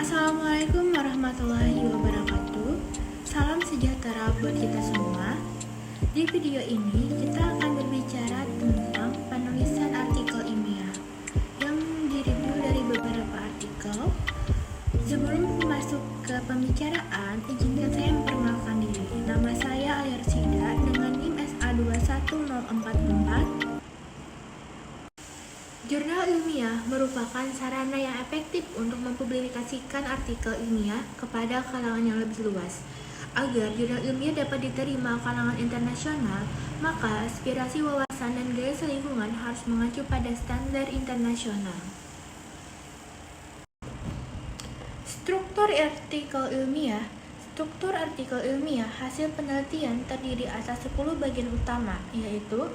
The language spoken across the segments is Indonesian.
Assalamualaikum warahmatullahi wabarakatuh. Salam sejahtera buat kita semua. Di video ini kita akan berbicara tentang penulisan artikel ilmiah yang direview dari beberapa artikel. Sebelum masuk ke pembicaraan, izinkan saya memperkenalkan diri. Nama saya Aliarsida dengan NIM SA21044. Jurnal ilmiah merupakan sarana yang efektif untuk mempublikasikan artikel ilmiah kepada kalangan yang lebih luas. Agar jurnal ilmiah dapat diterima kalangan internasional, maka aspirasi wawasan dan gaya lingkungan harus mengacu pada standar internasional. Struktur artikel ilmiah hasil penelitian terdiri atas 10 bagian utama, yaitu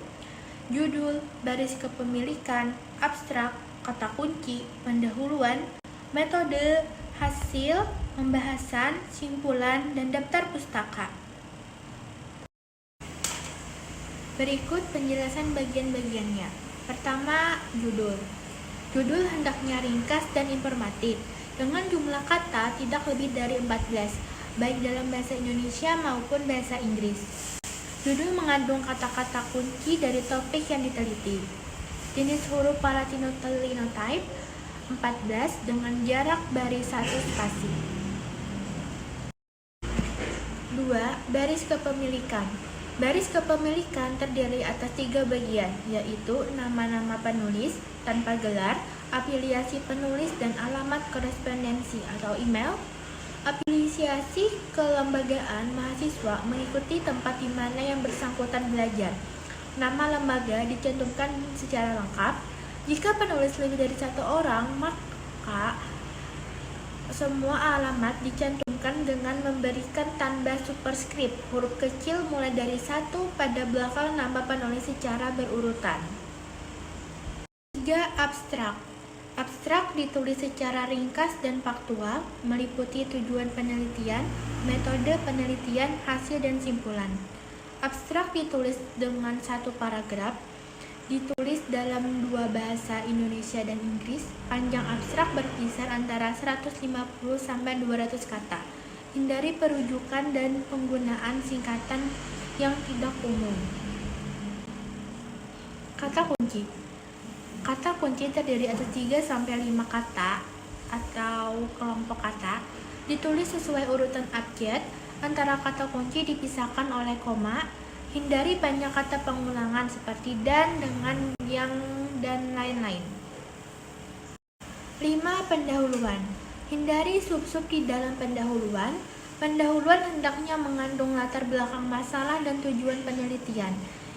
judul, baris kepemilikan, abstrak, kata kunci, pendahuluan, metode, hasil, pembahasan, simpulan, dan daftar pustaka. Berikut penjelasan bagian-bagiannya. Pertama, judul. Judul hendaknya ringkas dan informatif, dengan jumlah kata tidak lebih dari 14, baik dalam bahasa Indonesia maupun bahasa Inggris. Judul mengandung kata-kata kunci dari topik yang diteliti. Jenis huruf Palatino-Linotype 14 dengan jarak baris 1 spasi. 2. Baris kepemilikan. Baris kepemilikan terdiri atas 3 bagian, yaitu nama-nama penulis tanpa gelar, afiliasi penulis dan alamat korespondensi atau email. Afiliasi kelembagaan mahasiswa mengikuti tempat di mana yang bersangkutan belajar. Nama lembaga dicantumkan secara lengkap. Jika penulis lebih dari 1 orang, maka semua alamat dicantumkan dengan memberikan tanda superskrip huruf kecil mulai dari 1 pada belakang nama penulis secara berurutan. 3. Abstrak. Abstrak ditulis secara ringkas dan faktual, meliputi tujuan penelitian, metode penelitian, hasil, dan simpulan. Abstrak ditulis dengan 1 paragraf, ditulis dalam 2 bahasa Indonesia dan Inggris. Panjang abstrak berkisar antara 150 sampai 200 kata. Hindari perujukan dan penggunaan singkatan yang tidak umum. Kata kunci. Kata kunci terdiri atas 3-5 kata atau kelompok kata, ditulis sesuai urutan abjad, antara kata kunci dipisahkan oleh koma. Hindari banyak kata pengulangan seperti dan, dengan, yang, dan lain-lain. 5. Pendahuluan. Hindari sub-sub di dalam pendahuluan. Pendahuluan hendaknya mengandung latar belakang masalah dan tujuan penelitian.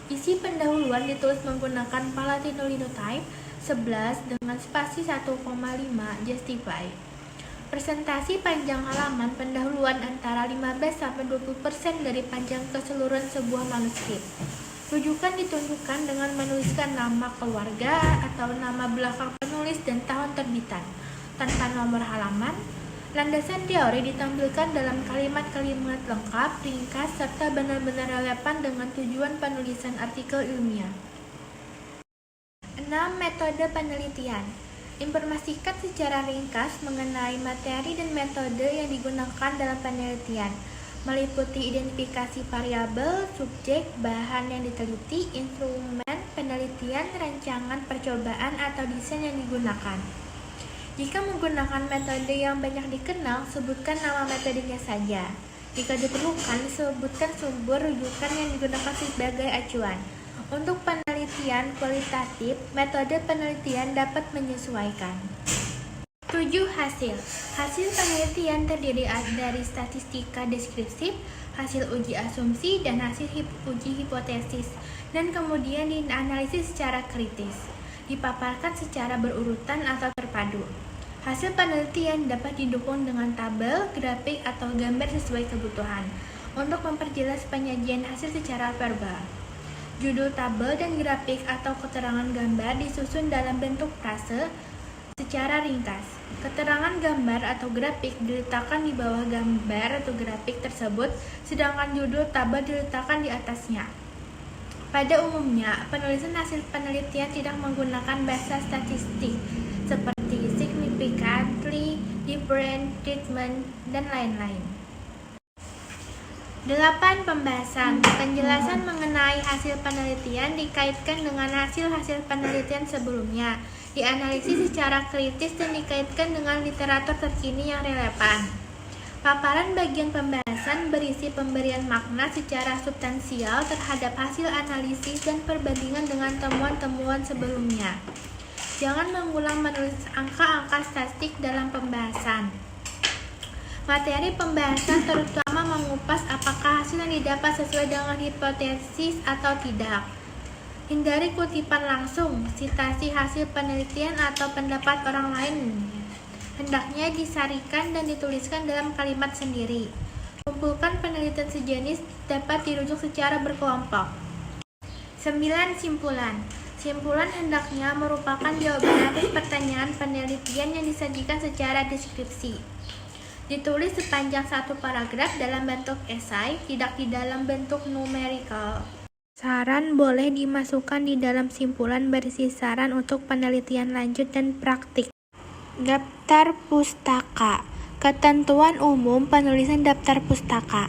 Isi pendahuluan ditulis menggunakan Palatino-Linotype 11 dengan spasi 1,5 justify. Presentasi panjang halaman pendahuluan antara 15-20% dari panjang keseluruhan sebuah manuskrip. Rujukan ditunjukkan dengan menuliskan nama keluarga atau nama belakang penulis dan tahun terbitan, tanpa nomor halaman. Landasan teori ditampilkan dalam kalimat-kalimat lengkap, ringkas, serta benar-benar relevan dengan tujuan penulisan artikel ilmiah. 6. Metode penelitian. Informasikan secara ringkas mengenai materi dan metode yang digunakan dalam penelitian, meliputi identifikasi variabel, subjek, bahan yang diteliti, instrumen penelitian, rancangan percobaan atau desain yang digunakan. Jika menggunakan metode yang banyak dikenal, sebutkan nama metodenya saja. Jika diperlukan, sebutkan sumber rujukan yang digunakan sebagai acuan. Untuk penelitian kualitatif, metode penelitian dapat menyesuaikan. 7. Hasil. Hasil penelitian terdiri dari statistika deskriptif, hasil uji asumsi, dan hasil uji hipotesis, dan kemudian dianalisis secara kritis. Dipaparkan secara berurutan atau terpadu. Hasil penelitian dapat didukung dengan tabel, grafik, atau gambar sesuai kebutuhan untuk memperjelas penyajian hasil secara verbal. Judul tabel dan grafik atau keterangan gambar disusun dalam bentuk frase secara ringkas. Keterangan gambar atau grafik diletakkan di bawah gambar atau grafik tersebut, sedangkan judul tabel diletakkan di atasnya. Pada umumnya, penulisan hasil penelitian tidak menggunakan bahasa statistik seperti significantly, brain treatment, dan lain-lain. 8. Pembahasan. Penjelasan mengenai hasil penelitian dikaitkan dengan hasil-hasil penelitian sebelumnya, dianalisis secara kritis dan dikaitkan dengan literatur terkini yang relevan. Paparan bagian pembahasan berisi pemberian makna secara substansial terhadap hasil analisis dan perbandingan dengan temuan-temuan sebelumnya. Jangan mengulang menulis angka-angka statistik dalam pembahasan. Materi pembahasan terutama mengupas apakah hasil yang didapat sesuai dengan hipotesis atau tidak. Hindari kutipan langsung, sitasi hasil penelitian atau pendapat orang lain. Hendaknya disarikan dan dituliskan dalam kalimat sendiri. Kumpulkan penelitian sejenis dapat dirujuk secara berkelompok. 9. Simpulan. Simpulan hendaknya merupakan jawaban atas pertanyaan penelitian yang disajikan secara deskripsi. Ditulis sepanjang satu paragraf dalam bentuk esai, tidak di dalam bentuk numerical. Saran boleh dimasukkan di dalam simpulan berisi saran untuk penelitian lanjut dan praktik. Daftar pustaka. Ketentuan umum penulisan daftar pustaka.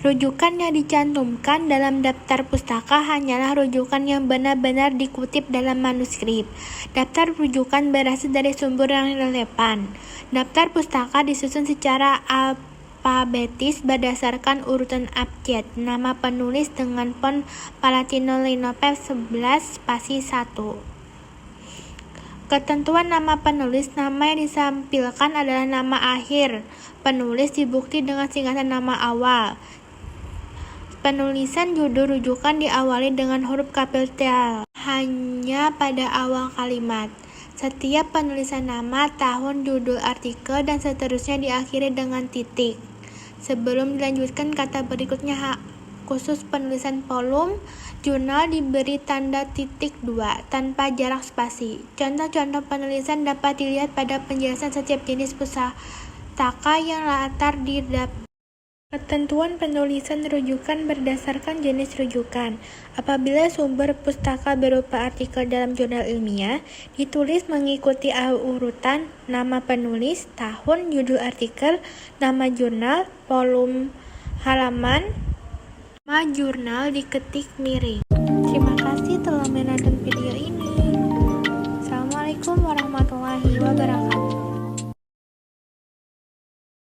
Rujukan yang dicantumkan dalam daftar pustaka hanyalah rujukan yang benar-benar dikutip dalam manuskrip. Daftar rujukan berasal dari sumber yang relevan. Daftar pustaka disusun secara alfabetis berdasarkan urutan abjad. Nama penulis dengan font Palatino Linope 11 spasi 1. Ketentuan nama penulis. Nama yang disampilkan adalah nama akhir penulis dibukti dengan singkatan nama awal. Penulisan judul rujukan diawali dengan huruf kapital hanya pada awal kalimat. Setiap penulisan nama, tahun, judul artikel, dan seterusnya diakhiri dengan titik. Sebelum dilanjutkan kata berikutnya, khusus penulisan volume, jurnal diberi tanda titik 2 tanpa jarak spasi. Contoh-contoh penulisan dapat dilihat pada penjelasan setiap jenis pustaka yang latar di daftar. Ketentuan penulisan rujukan berdasarkan jenis rujukan. Apabila sumber pustaka berupa artikel dalam jurnal ilmiah, ditulis mengikuti urutan nama penulis, tahun, judul artikel, nama jurnal, volume, halaman, nama jurnal diketik miring. Terima kasih telah menonton video ini. Assalamualaikum warahmatullahi wabarakatuh.